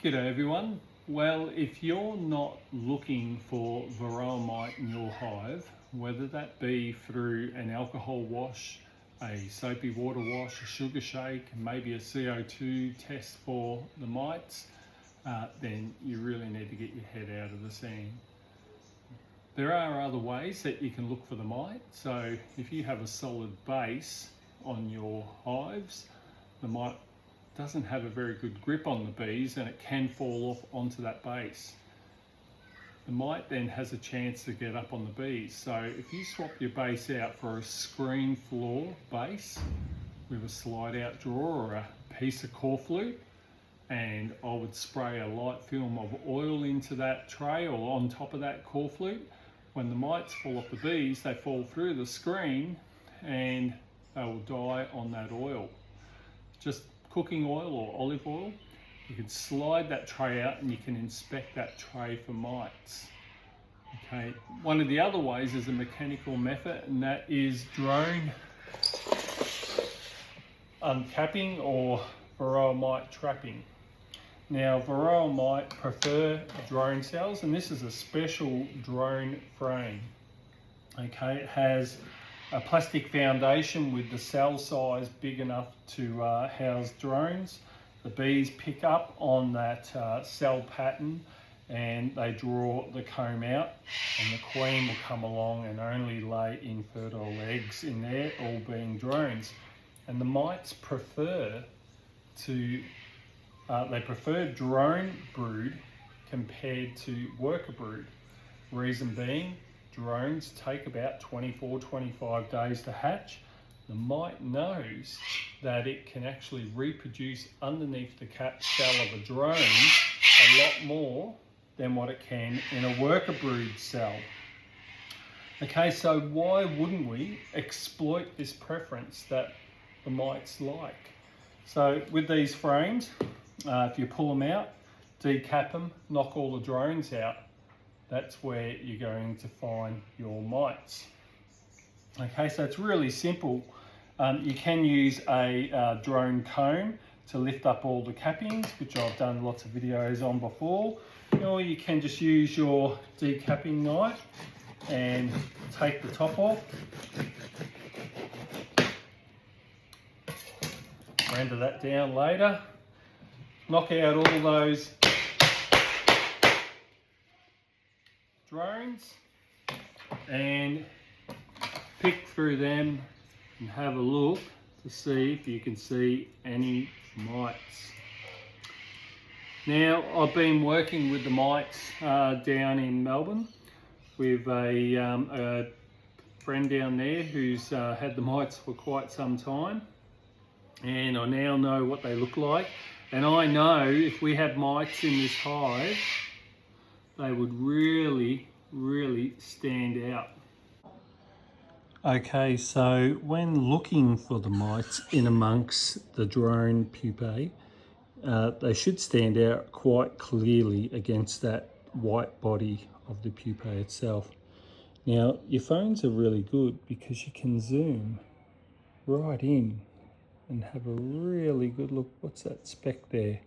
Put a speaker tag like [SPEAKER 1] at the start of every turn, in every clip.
[SPEAKER 1] G'day everyone. Well, if you're not looking for Varroa Mite in your hive, whether that be through an alcohol wash, a soapy water wash, a sugar shake, maybe a CO2 test for the mites, then you really need to get your head out of the sand. There are other ways that you can look for the mite. So if you have a solid base on your hives, the mite doesn't have a very good grip on the bees and it can fall off onto that base. The mite then has a chance to get up on the bees. So if you swap your base out for a screen floor base with a slide out drawer or a piece of corflute, and I would spray a light film of oil into that tray or on top of that corflute, when the mites fall off the bees, they fall through the screen and they will die on that oil. Just cooking oil or olive oil, you can slide that tray out and you can inspect that tray for mites. Okay, one of the other ways is a mechanical method, and that is drone uncapping or Varroa Mite trapping. Now, Varroa Mite prefer drone cells, and this is a special drone frame. Okay, it has a plastic foundation with the cell size big enough to house drones. The bees pick up on that cell pattern and they draw the comb out, and the queen will come along and only lay infertile eggs in there, all being drones. And the mites prefer they prefer drone brood compared to worker brood. Reason being, drones take about 24-25 days to hatch. The mite knows that it can actually reproduce underneath the cell of a drone a lot more than what it can in a worker brood cell. Okay, so why wouldn't we exploit this preference that the mites like? So with these frames, if you pull them out, decap them, knock all the drones out, that's where you're going to find your mites. Okay, so it's really simple. You can use a drone comb to lift up all the cappings, which I've done lots of videos on before, or you can just use your decapping knife and take the top off, render that down later, knock out all those drones and pick through them and have a look to see if you can see any mites. Now, I've been working with the mites down in Melbourne with a friend down there who's had the mites for quite some time, and I now know what they look like, and I know if we had mites in this hive, they would really stand out. Okay, so when looking for the mites in amongst the drone pupae, they should stand out quite clearly against that white body of the pupae itself. Now, your phones are really good because you can zoom right in and have a really good look. What's that speck there?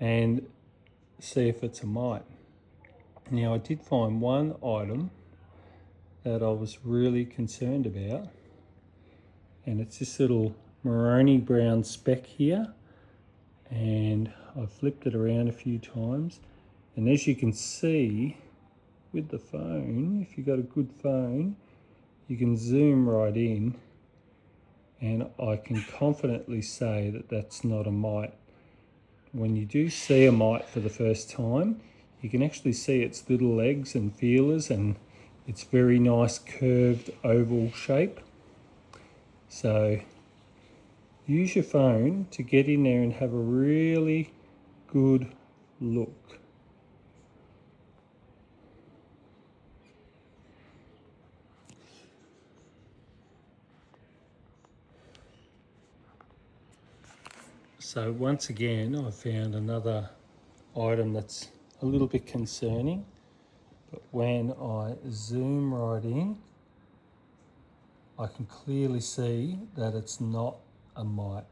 [SPEAKER 1] And see if it's a mite. Now, I did find one item that I was really concerned about, and it's this little maroni brown speck here, and I've flipped it around a few times, and as you can see with the phone, if you've got a good phone, you can zoom right in, and I can confidently say that that's not a mite. When you do see a mite for the first time, you can actually see its little legs and feelers and its very nice curved oval shape. So use your phone to get in there and have a really good look. So once again, I found another item that's a little bit concerning, but when I zoom right in, I can clearly see that it's not a mite.